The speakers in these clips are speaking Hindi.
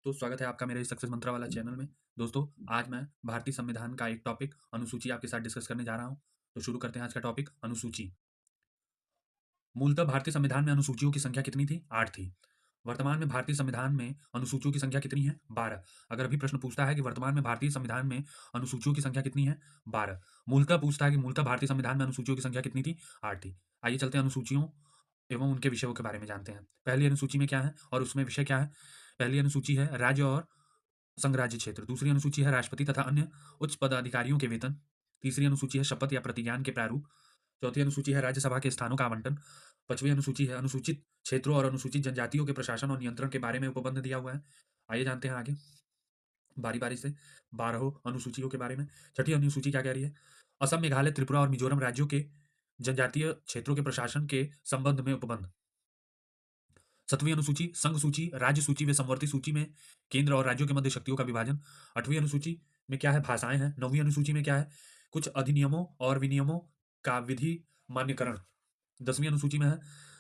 तो स्वागत है आपका मेरे इस सक्सेस मंत्रा वाला चैनल में। दोस्तों, आज मैं भारतीय संविधान का एक टॉपिक अनुसूची आपके साथ डिस्कस करने जा रहा हूँ। तो शुरू करते हैं आज का टॉपिक अनुसूची। मूलतः भारतीय संविधान में अनुसूचियों की संख्या कितनी थी? 8 थी। वर्तमान में भारतीय संविधान में अनुसूचियों की संख्या कितनी है? 12। अगर अभी प्रश्न पूछता है कि वर्तमान में भारतीय संविधान में अनुसूचियों की संख्या कितनी है? 12। मूलतः पूछता है कि मूलतः भारतीय संविधान में अनुसूचियों की संख्या कितनी थी? 8 थी। आइए चलते हैं अनुसूचियों एवं उनके विषयों के बारे में जानते हैं। पहली अनुसूची में क्या है और उसमें विषय क्या है? पहली अनुसूची है राज्य और संघराज्य क्षेत्र। दूसरी अनुसूची है राष्ट्रपति तथा अन्य उच्च पदाधिकारियों के वेतन। तीसरी अनुसूची है शपथ या प्रतिज्ञान के प्रारूप। चौथी अनुसूची है राज्यसभा के स्थानों का आवंटन। पांचवी अनुसूची है अनुसूचित क्षेत्रों और अनुसूचित जनजातियों के प्रशासन और नियंत्रण के बारे में उपबंध दिया हुआ है। आइए जानते हैं आगे बारी बारी से 12 अनुसूचियों के बारे में। छठी अनुसूची क्या कह रही है? असम, मेघालय, त्रिपुरा और मिजोरम राज्यों के जनजातीय क्षेत्रों के प्रशासन के संबंध में उपबंध। सातवीं अनुसूची संघ सूची, राज्य सूची व समवर्ती सूची में केंद्र और राज्यों के मध्य शक्तियों का विभाजन। आठवीं अनुसूची में क्या है? भाषाएं हैं। नौवीं अनुसूची में क्या है? कुछ अधिनियमों और विनियमों का विधि मान्यकरण। 10वीं अनुसूची में है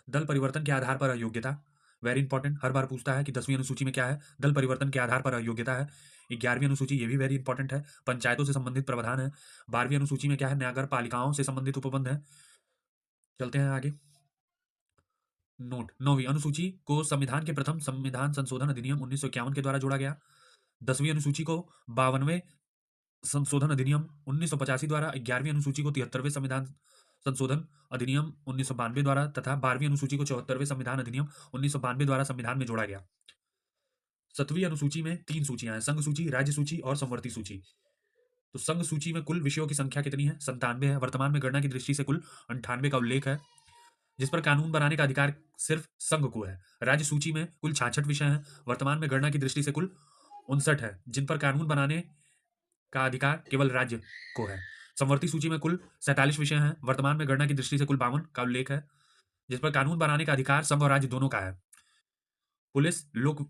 दल परिवर्तन के आधार पर अयोग्यता। वेरी इंपॉर्टेंट, हर बार पूछता है कि 10वीं अनुसूची में क्या है? दल परिवर्तन के आधार पर अयोग्यता है। 11वीं अनुसूची, ये भी वेरी इंपॉर्टेंट है, पंचायतों से संबंधित प्रावधान है। 12वीं अनुसूची में क्या है? नगर पालिकाओं से संबंधित उपबंध है। चलते हैं आगे। नोट, 9वीं अनुसूची को संविधान के प्रथम संविधान संशोधन अधिनियम 1951 के द्वारा जोड़ा गया। 10वीं अनुसूची को 52वें संशोधन अधिनियम 1985 द्वारा, 11वीं अनुसूची को 73वें संविधान संशोधन अधिनियम 1992 द्वारा तथा 12वीं अनुसूची को 74वें संविधान अधिनियम 1992 द्वारा संविधान में जोड़ा गया। 7वीं अनुसूची में 3 सूचियां हैं, संघ सूची, राज्य सूची और समवर्ती सूची। तो संघ सूची में कुल विषयों की संख्या कितनी है? 97 है। वर्तमान में गणना की दृष्टि से कुल 98 का उल्लेख है, जिस पर कानून बनाने का अधिकार सिर्फ संघ को है। राज्य सूची में कुल 66 विषय हैं। वर्तमान में गणना की दृष्टि से कुल 59 है, जिन पर कानून बनाने का अधिकार केवल राज्य को है। समवर्ती सूची में कुल 47 विषय हैं। वर्तमान में गणना की दृष्टि से कुल 52 का उल्लेख है, जिस पर कानून बनाने का अधिकार संघ और राज्य दोनों का है। पुलिस, लोक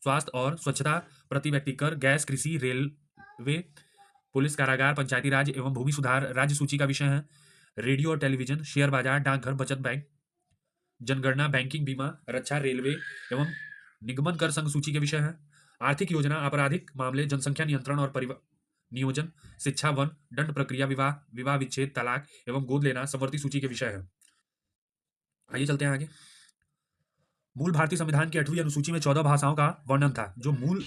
स्वास्थ्य और स्वच्छता, प्रति व्यक्ति कर, गैस, कृषि, रेलवे, पुलिस, कारागार, पंचायती राज एवं भूमि सुधार राज्य सूची का विषय है। रेडियो और टेलीविजन, शेयर बाजार, डाकघर, बचत बैंक, जनगणना, बैंकिंग, बीमा, रक्षा, रेलवे एवं निगमन कर संघ सूची के विषय है। आर्थिक योजना, आपराधिक मामले, जनसंख्या नियंत्रण और परिवार नियोजन, शिक्षा, वन, दंड प्रक्रिया, विवाह, विवाह विच्छेद, तलाक एवं गोद लेना समवर्ती सूची के विषय है। आइए चलते हैं आगे। मूल भारतीय संविधान की 8वीं अनुसूची में 14 भाषाओं का वर्णन था। जो मूल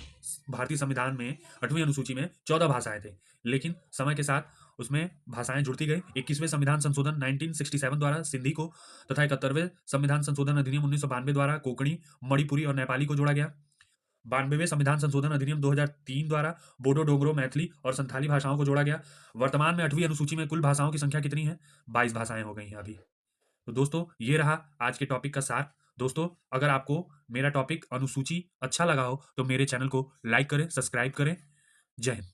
भारतीय संविधान में 8वीं अनुसूची में 14 भाषाएं थे, लेकिन समय के साथ उसमें भाषाएं जुड़ती गई। 21वें संविधान संशोधन 1967 द्वारा सिंधी को तथा 71वें संविधान संशोधन अधिनियम 1992 द्वारा कोंकणी, मणिपुरी और नेपाली को जोड़ा गया। 92वें संविधान संशोधन अधिनियम 2003 द्वारा बोडो, डोगरो, मैथिली और संथाली भाषाओं को जोड़ा गया। वर्तमान में 8वीं अनुसूची में कुल भाषाओं की संख्या कितनी है? 22 भाषाएं हो गई हैं अभी। तो दोस्तों, ये रहा आज के टॉपिक का सार। दोस्तों, अगर आपको मेरा टॉपिक अनुसूची अच्छा लगा हो तो मेरे चैनल को लाइक करें, सब्सक्राइब करें। जय हिंद।